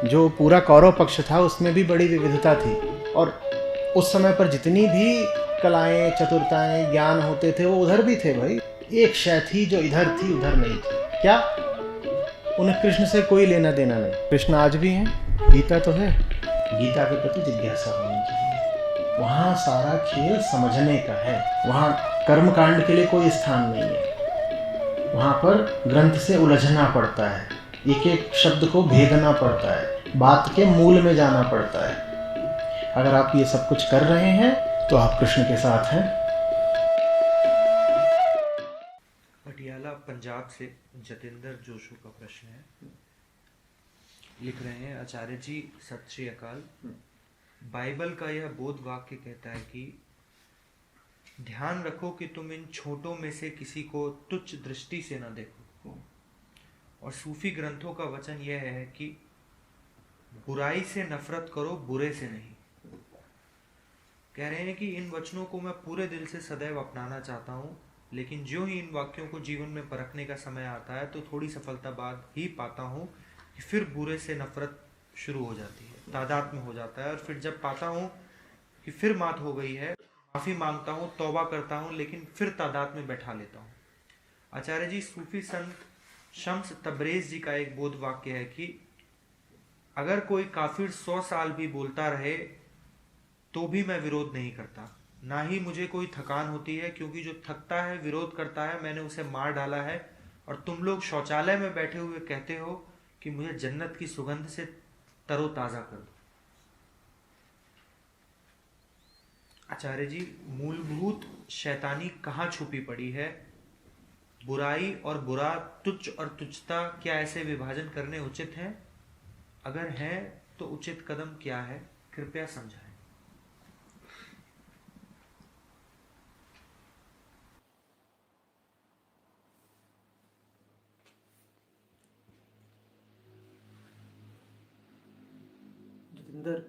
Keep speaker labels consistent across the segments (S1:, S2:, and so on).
S1: जो पूरा कौरव पक्ष था उसमें भी बड़ी विविधता थी, और उस समय पर जितनी भी कलाएं, चतुरताएं, ज्ञान होते थे वो उधर भी थे भाई। एक शय थी जो इधर थी उधर नहीं थी। क्या? उन्हें कृष्ण से कोई लेना देना नहीं। कृष्ण आज भी हैं, गीता तो है, गीता के प्रति जिज्ञासा होनी चाहिए। वहाँ सारा खेल समझने का है, वहाँ कर्मकांड के लिए कोई स्थान नहीं है। वहाँ पर ग्रंथ से उलझना पड़ता है, एक एक शब्द को भेदना पड़ता है, बात के मूल में जाना पड़ता है। अगर आप ये सब कुछ कर रहे हैं तो आप कृष्ण के साथ हैं।
S2: पटियाला पंजाब से जतेंद्र जोशु का प्रश्न है। लिख रहे हैं, आचार्य जी सत श्री अकाल। बाइबल का यह बोध वाक्य कहता है कि ध्यान रखो कि तुम इन छोटों में से किसी को तुच्छ दृष्टि से न देखो, और सूफी ग्रंथों का वचन यह है कि बुराई से नफरत करो, बुरे से नहीं। कह रहे हैं कि इन वचनों को मैं पूरे दिल से सदैव अपनाना चाहता हूँ, लेकिन ज्यों ही इन वाक्यों को जीवन में परखने का समय आता है तो थोड़ी सफलता बाद ही पाता हूँ कि फिर बुरे से नफरत शुरू हो जाती है, तादात्म्य हो जाता है, और फिर जब पाता हूँ कि फिर मात हो गई है, माफ़ी मांगता हूँ, तौबा करता हूँ, लेकिन फिर तादाद में बैठा लेता हूँ। आचार्य जी, सूफी संत शम्स तबरेज जी का एक बोध वाक्य है कि अगर कोई काफिर 100 साल भी बोलता रहे तो भी मैं विरोध नहीं करता, ना ही मुझे कोई थकान होती है, क्योंकि जो थकता है, विरोध करता है, मैंने उसे मार डाला है। और तुम लोग शौचालय में बैठे हुए कहते हो कि मुझे जन्नत की सुगंध से तरोताजा कर दो। आचार्य जी, मूलभूत शैतानी कहाँ छुपी पड़ी है? बुराई और बुरा, तुच्छ और तुच्छता, क्या ऐसे विभाजन करने उचित हैं? अगर हैं तो उचित कदम क्या है? कृपया समझाएं।
S1: जितेंद्र,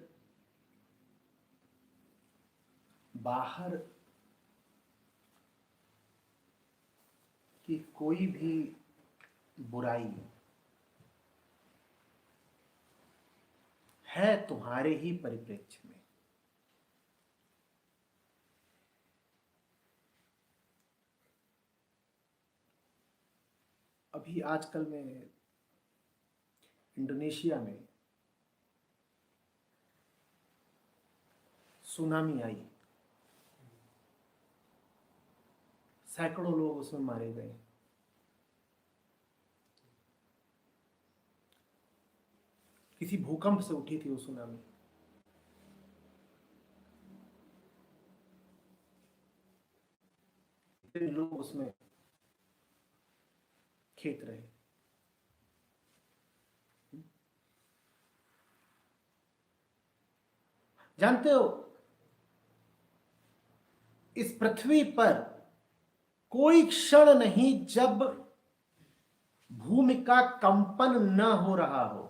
S1: बाहर की कोई भी बुराई है तुम्हारे ही परिप्रेक्ष्य में। अभी आजकल में इंडोनेशिया में सुनामी आई, सैकड़ों लोग उसमें मारे गए। किसी भूकंप से उठी थी वो सुनामी। लोग उसमें खेत रहे। जानते हो, इस पृथ्वी पर कोई क्षण नहीं जब भूमि का कंपन न हो रहा हो।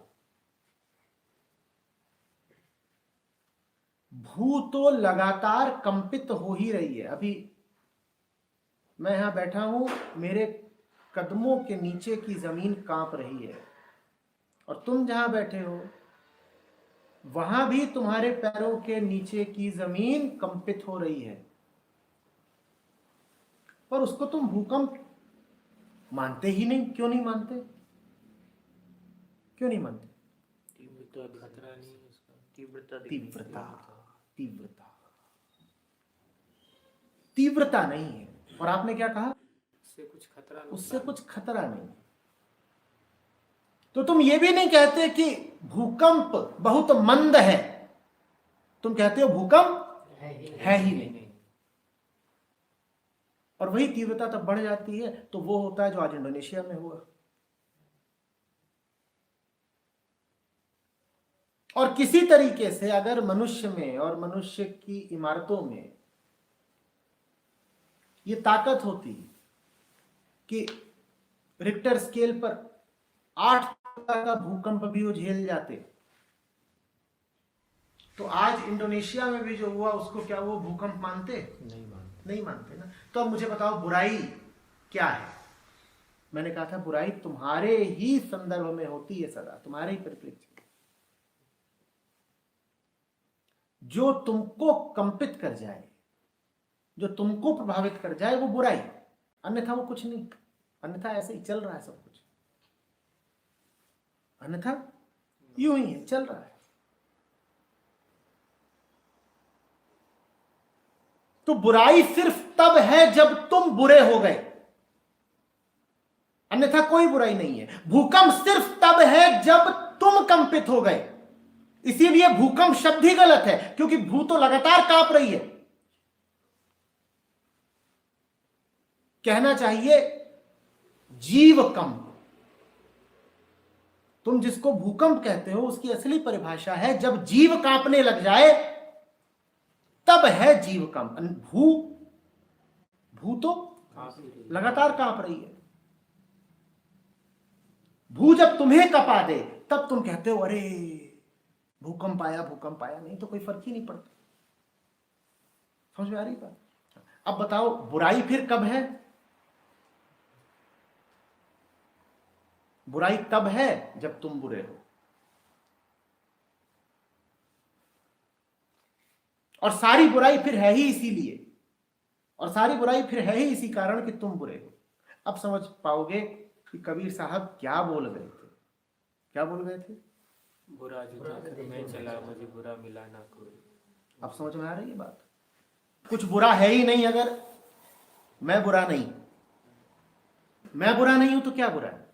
S1: भू तो लगातार कंपित हो ही रही है। अभी मैं यहां बैठा हूं, मेरे कदमों के नीचे की जमीन कांप रही है, और तुम जहां बैठे हो वहां भी तुम्हारे पैरों के नीचे की जमीन कंपित हो रही है, पर उसको तुम भूकंप मानते ही नहीं। क्यों नहीं मानते? क्यों नहीं मानते?
S3: खतरा नहीं है उसका,
S1: तीव्रता तीव्रता तीव्रता नहीं है। और आपने क्या कहा?
S3: उससे कुछ खतरा नहीं,
S1: उससे कुछ खतरा नहीं। तो तुम ये भी नहीं कहते कि भूकंप बहुत मंद है, तुम कहते हो भूकंप है ही नहीं। और वही तीव्रता तब बढ़ जाती है तो वो होता है जो आज इंडोनेशिया में हुआ। और किसी तरीके से अगर मनुष्य में और मनुष्य की इमारतों में ये ताकत होती कि रिक्टर स्केल पर 8 का भूकंप भी वो झेल जाते, तो आज इंडोनेशिया में भी जो हुआ उसको क्या वो भूकंप मानते? नहीं मानते ना। तो अब मुझे बताओ, बुराई क्या है? मैंने कहा था बुराई तुम्हारे ही संदर्भ में होती है, सदा तुम्हारे ही परिप्रेक्ष्य में। जो तुमको कंपित कर जाए, जो तुमको प्रभावित कर जाए, वो बुराई, अन्यथा वो कुछ नहीं, अन्यथा ऐसे ही चल रहा है सब कुछ, अन्यथा यूं ही है, चल रहा है। तो बुराई सिर्फ तब है जब तुम बुरे हो गए, अन्यथा कोई बुराई नहीं है। भूकंप सिर्फ तब है जब तुम कंपित हो गए, इसीलिए भूकंप शब्द ही गलत है, क्योंकि भू तो लगातार कांप रही है। कहना चाहिए जीव कंप। तुम जिसको भूकंप कहते हो उसकी असली परिभाषा है जब जीव कांपने लग जाए, तब है जीव कंप। भू तो लगातार कांप रही है। भू जब तुम्हें कपा दे तब तुम कहते हो अरे भूकंप आया, भूकंप आया, नहीं तो कोई फर्क ही नहीं पड़ता। समझ में आ रही बात? अब बताओ बुराई फिर कब है? बुराई तब है जब तुम बुरे हो, और सारी बुराई फिर है ही इसीलिए, और सारी बुराई फिर है ही इसी कारण कि तुम बुरे हो। अब समझ पाओगे कि कबीर साहब क्या बोल गए थे। क्या बोल गए थे?
S3: बुरा जो मैं चला मुझे बुरा मिला ना कोई।
S1: अब समझ में आ रही है बात? कुछ बुरा है ही नहीं। अगर मैं बुरा नहीं, मैं बुरा नहीं हूं तो क्या बुरा है?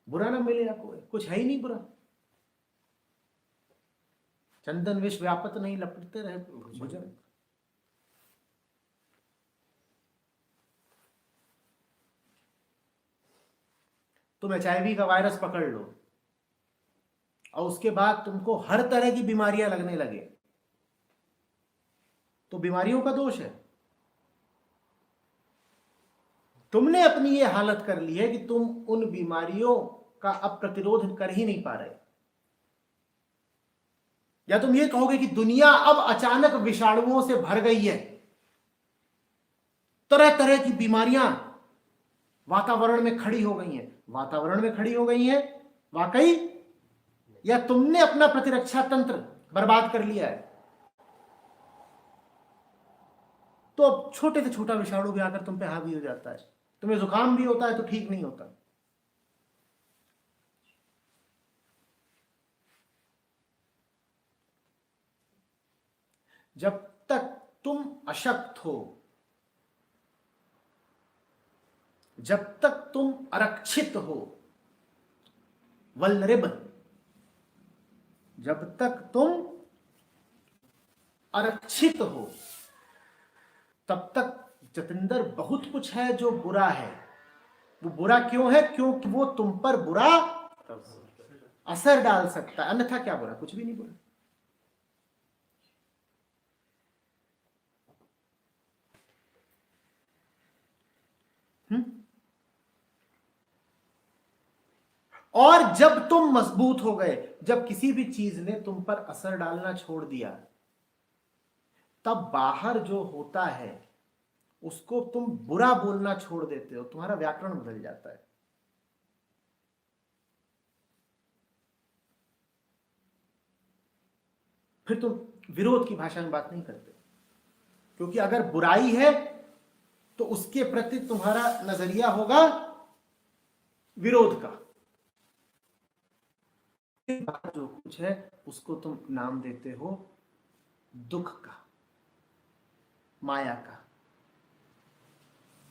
S1: बुरा ना मिलेगा कोई, कुछ है ही नहीं बुरा। चंदन विष व्यापत नहीं, लपटते रहे भुजंग। तुम HIV का वायरस पकड़ लो और उसके बाद तुमको हर तरह की बीमारियां लगने लगे, तो बीमारियों का दोष है। तुमने अपनी ये हालत कर ली है कि तुम उन बीमारियों का अब प्रतिरोध कर ही नहीं पा रहे। या तुम ये कहोगे कि दुनिया अब अचानक विषाणुओं से भर गई है, तरह तरह की बीमारियां वातावरण में खड़ी हो गई हैं। वातावरण में खड़ी हो गई हैं वाकई, या तुमने अपना प्रतिरक्षा तंत्र बर्बाद कर लिया है? तो अब छोटे से छोटा विषाणु भी आकर तुम पे हावी हो जाता है। तुम्हें जुकाम भी होता है तो ठीक नहीं होता। जब तक तुम अशक्त हो, जब तक तुम आरक्षित हो, वल्नरेबल, जब तक तुम आरक्षित हो, तब तक जतिंदर बहुत कुछ है जो बुरा है। वो बुरा क्यों है? क्योंकि वो तुम पर बुरा असर डाल सकता है, अन्यथा क्या बुरा? कुछ भी नहीं बुरा। और जब तुम मजबूत हो गए, जब किसी भी चीज ने तुम पर असर डालना छोड़ दिया, तब बाहर जो होता है उसको तुम बुरा बोलना छोड़ देते हो, तुम्हारा व्याकरण बदल जाता है। फिर तुम विरोध की भाषा में बात नहीं करते, क्योंकि अगर बुराई है तो उसके प्रति तुम्हारा नजरिया होगा विरोध का। जो कुछ है उसको तुम नाम देते हो दुख का, माया का,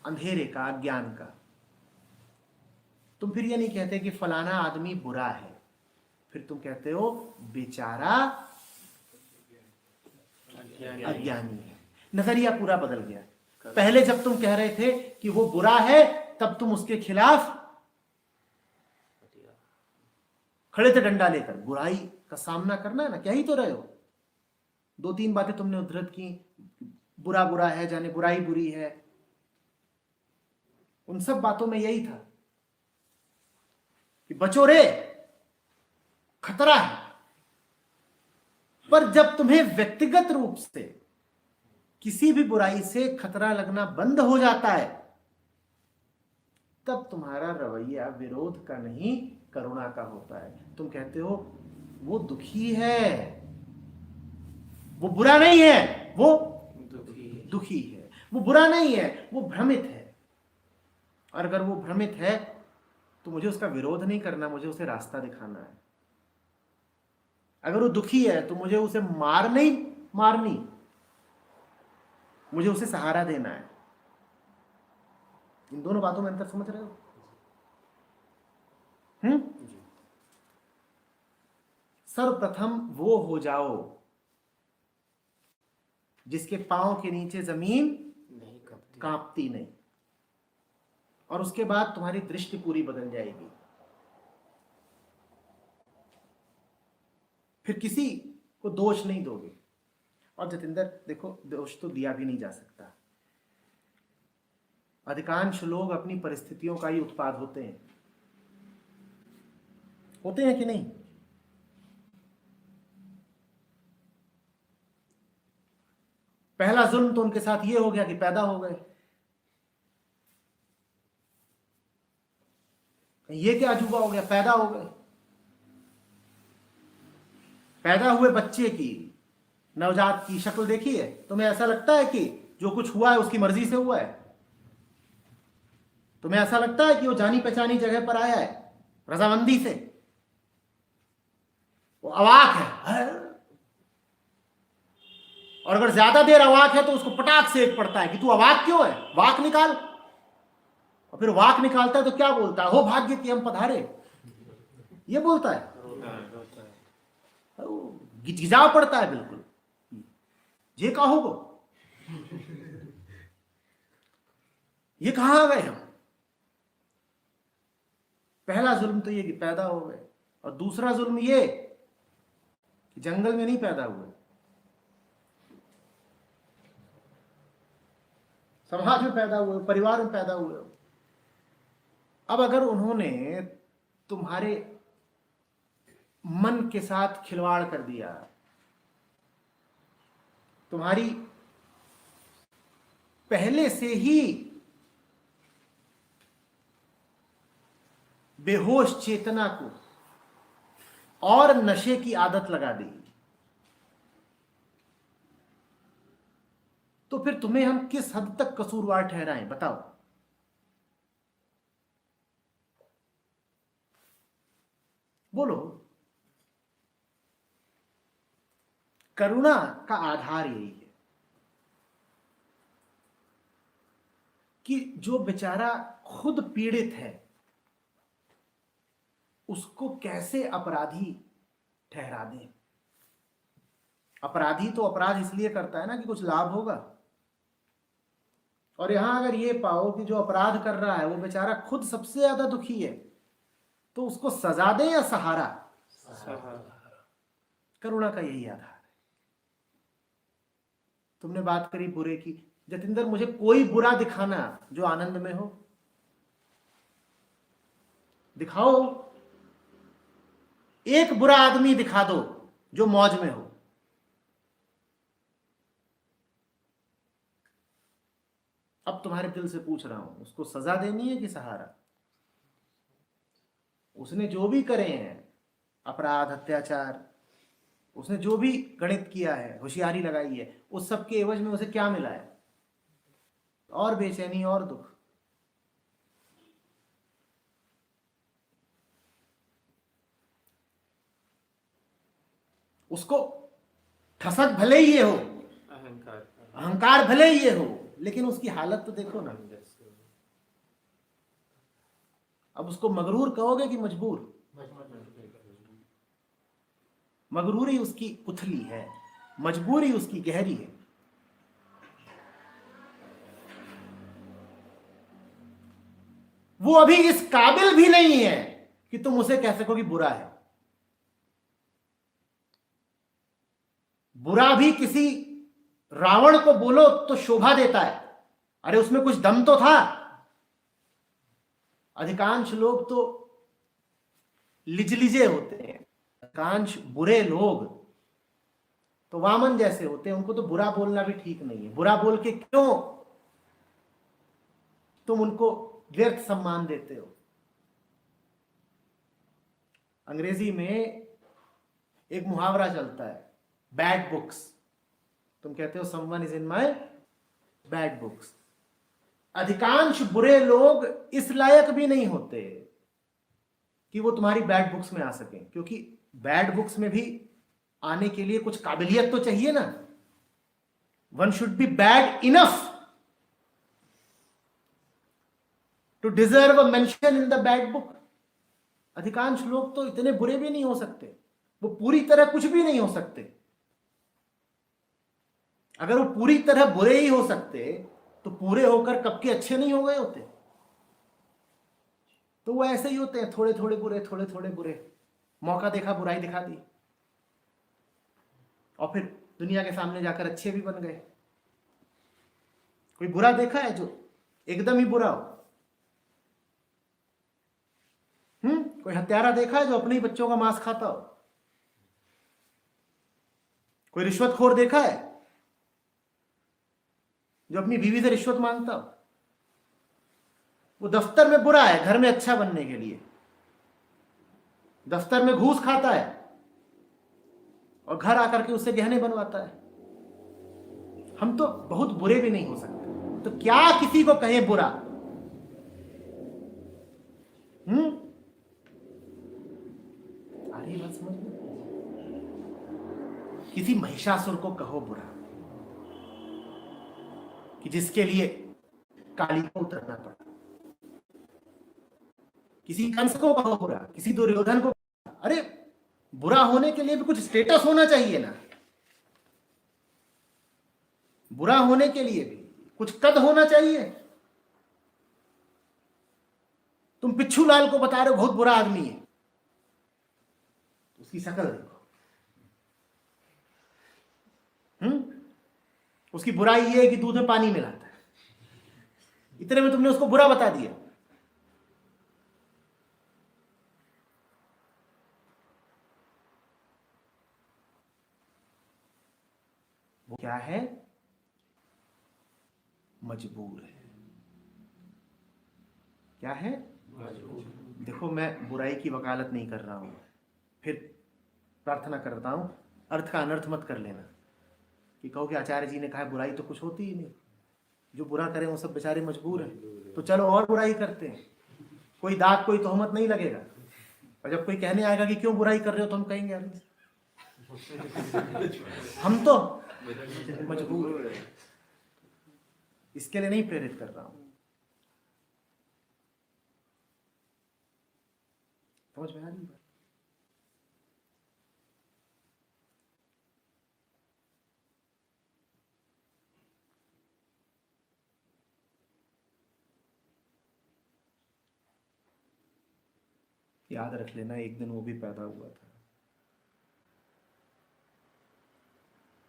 S1: अंधेरे का, अज्ञान का। तुम फिर ये नहीं कहते कि फलाना आदमी बुरा है, फिर तुम कहते हो बेचारा अज्ञानी है। नजरिया पूरा बदल गया। पहले जब तुम कह रहे थे कि वो बुरा है, तब तुम उसके खिलाफ खड़े थे डंडा लेकर। बुराई का सामना करना है ना, क्या ही तो रहे हो। दो तीन बातें तुमने उद्धृत की, बुरा बुरा है, जाने बुराई बुरी है। उन सब बातों में यही था कि बचो रे, खतरा है। पर जब तुम्हें व्यक्तिगत रूप से किसी भी बुराई से खतरा लगना बंद हो जाता है, तब तुम्हारा रवैया विरोध का नहीं करुणा का होता है। तुम कहते हो वो दुखी है, वो बुरा नहीं है, वो दुखी है, वो बुरा नहीं है, वो भ्रमित है। और अगर वो भ्रमित है तो मुझे उसका विरोध नहीं करना, मुझे उसे रास्ता दिखाना है। अगर वो दुखी है तो मुझे उसे मार नहीं मारनी, मुझे उसे सहारा देना है। इन दोनों बातों में अंतर समझ रहे हो? सर्वप्रथम वो हो जाओ जिसके पांव के नीचे जमीन
S3: नहीं
S1: कांपती नहीं, और उसके बाद तुम्हारी दृष्टि पूरी बदल जाएगी। फिर किसी को दोष नहीं दोगे। और जतिंदर देखो, दोष तो दिया भी नहीं जा सकता। अधिकांश लोग अपनी परिस्थितियों का ही उत्पाद होते हैं कि नहीं? पहला जुल्म तो उनके साथ ये हो गया कि पैदा हो गए। ये क्या अजूबा हो गया, पैदा हो गए। पैदा हुए बच्चे की, नवजात की शक्ल देखी है? तुम्हें ऐसा लगता है कि जो कुछ हुआ है उसकी मर्जी से हुआ है? तुम्हें ऐसा लगता है कि वो जानी पहचानी जगह पर आया है रजामंदी से? वो अवाक है, और अगर ज्यादा देर अवाक है तो उसको पटाख से एक पड़ता है कि तू अवाक क्यों है, वाक निकाल। और फिर वाक निकालता है तो क्या बोलता है? हो भाग्य कि हम पधारे, ये बोलता है। गिजा पड़ता है बिल्कुल, ये कहो गो, ये कहां आ गए हम। पहला जुल्म तो ये कि पैदा हो गए, और दूसरा जुल्म ये कि जंगल में नहीं पैदा हुए, समाज में पैदा हुए, परिवार में पैदा हुए। अब अगर उन्होंने तुम्हारे मन के साथ खिलवाड़ कर दिया, तुम्हारी पहले से ही बेहोश चेतना को और नशे की आदत लगा दी, तो फिर तुम्हें हम किस हद तक कसूरवार ठहराएं, बताओ। बोलो। करुणा का आधार यही है कि जो बेचारा खुद पीड़ित है उसको कैसे अपराधी ठहरा दें। अपराधी तो अपराध इसलिए करता है ना कि कुछ लाभ होगा, और यहां अगर ये पाओ कि जो अपराध कर रहा है वो बेचारा खुद सबसे ज्यादा दुखी है, तो उसको सजा दें या सहारा? करुणा का यही आधार है। तुमने बात करी बुरे की। जतिंदर, मुझे कोई बुरा दिखाना जो आनंद में हो, दिखाओ। एक बुरा आदमी दिखा दो जो मौज में हो। अब तुम्हारे दिल से पूछ रहा हूं, उसको सजा देनी है कि सहारा? उसने जो भी करे हैं, अपराध, अत्याचार, उसने जो भी गणित किया है, होशियारी लगाई है, उस सब के एवज में उसे क्या मिला है? और बेचैनी और दुख। उसको ठसक भले ही ये हो, अहंकार भले ही ये हो, लेकिन उसकी हालत तो देखो ना। अब उसको मगरूर कहोगे कि मजबूर? मगरूरी उसकी उथली है, मजबूरी उसकी गहरी है। वो अभी इस काबिल भी नहीं है कि तुम उसे कह सको कि बुरा है। बुरा भी किसी रावण को बोलो तो शोभा देता है, अरे उसमें कुछ दम तो था। अधिकांश लोग तो लिजलिजे होते हैं, अधिकांश बुरे लोग तो वामन जैसे होते हैं, उनको तो बुरा बोलना भी ठीक नहीं है। बुरा बोल के क्यों तुम उनको व्यर्थ सम्मान देते हो। अंग्रेजी में एक मुहावरा चलता है, बैड बुक्स। तुम कहते हो someone is in my bad books. अधिकांश बुरे लोग इस लायक भी नहीं होते कि वो तुम्हारी बैड बुक्स में आ सकें, क्योंकि बैड बुक्स में भी आने के लिए कुछ काबिलियत तो चाहिए ना। One should be bad enough to deserve a mention in the bad book. अधिकांश लोग तो इतने बुरे भी नहीं हो सकते, वो पूरी तरह कुछ भी नहीं हो सकते। अगर वो पूरी तरह बुरे ही हो सकते तो पूरे होकर कब के अच्छे नहीं हो गए होते। तो वो ऐसे ही होते हैं, थोड़े थोड़े बुरे, थोड़े थोड़े बुरे। मौका देखा बुराई दिखा दी, और फिर दुनिया के सामने जाकर अच्छे भी बन गए। कोई बुरा देखा है जो एकदम ही बुरा हो? कोई हत्यारा देखा है जो अपने ही बच्चों का मांस खाता हो? कोई रिश्वतखोर देखा है जो अपनी बीवी से रिश्वत मांगता हो? वो दफ्तर में बुरा है घर में अच्छा बनने के लिए, दफ्तर में घूस खाता है और घर आकर के उससे गहने बनवाता है। हम तो बहुत बुरे भी नहीं हो सकते, तो क्या किसी को कहे बुरा? अरे बात समझ में? किसी महिषासुर को कहो बुरा कि जिसके लिए काली को उतरना पड़ा। किसी कंस को कहो बुरा, किसी दुर्योधन को। अरे बुरा होने के लिए भी कुछ स्टेटस होना चाहिए ना। बुरा होने के लिए भी कुछ कद होना चाहिए। तुम पिच्छू लाल को बता रहे हो बहुत बुरा आदमी है, उसकी शक्ल देखो। उसकी बुराई ये है कि दूध में पानी मिलाता है, इतने में तुमने उसको बुरा बता दिया। वो क्या है? मजबूर है। क्या है? देखो, मैं बुराई की वकालत नहीं कर रहा हूं, फिर प्रार्थना करता हूं, अर्थ का अनर्थ मत कर लेना कि कहो कि आचार्य जी ने कहा बुराई तो कुछ होती ही नहीं, जो बुरा करें वो सब बेचारे मजबूर हैं, तो चलो और बुराई करते हैं, कोई दाग कोई तोहमत नहीं लगेगा। और जब कोई कहने आएगा कि क्यों बुराई कर रहे हो, तो हम कहेंगे अरे हम तो मजबूर हैं। इसके लिए नहीं प्रेरित कर रहा हूं। समझ में आ रही बात? याद रख लेना, एक दिन वो भी पैदा हुआ था।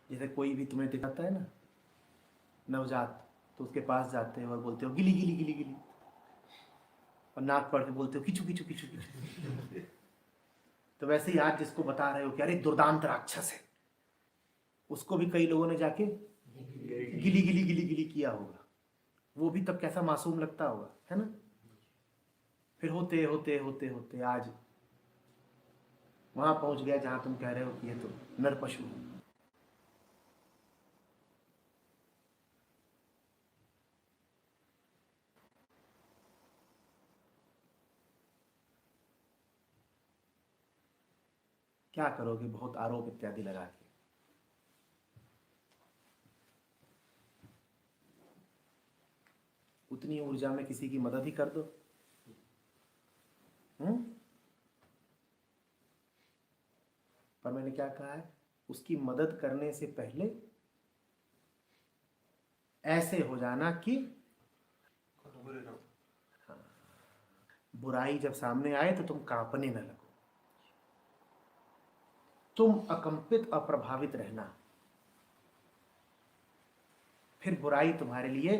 S1: जैसे कोई भी तुम्हें दिखाता है ना नवजात, तो उसके पास जाते हो और बोलते हो गिली गिली गिली गिली, और नाक पढ़ के बोलते हो किचू किचू किचू किचू। तो वैसे ही आज जिसको बता रहे हो कि अरे दुर्दांत राक्षस है, उसको भी कई लोगों ने जाके गिली गिली गिली गिली किया होगा। वो भी तब कैसा मासूम लगता होगा, है ना? फिर होते होते होते होते आज वहां पहुंच गया जहां तुम कह रहे हो कि ये तो नर पशु है। क्या करोगे बहुत आरोप इत्यादि लगा के? उतनी ऊर्जा में किसी की मदद ही कर दो। पर मैंने क्या कहा है, उसकी मदद करने से पहले ऐसे हो जाना कि बुराई जब सामने आए तो तुम कांपने न लगो, तुम अकंपित अप्रभावित रहना। फिर बुराई तुम्हारे लिए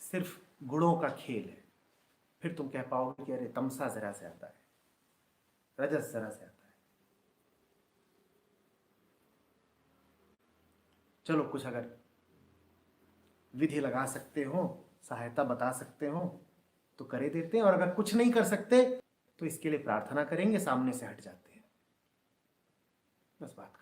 S1: सिर्फ गुणों का खेल है। फिर तुम कह पाओगे कि अरे तमसा जरा से आता है, रजस जरा से आता है। चलो कुछ अगर विधि लगा सकते हो, सहायता बता सकते हो तो करे देते हैं, और अगर कुछ नहीं कर सकते तो इसके लिए प्रार्थना करेंगे, सामने से हट जाते हैं, बस बात।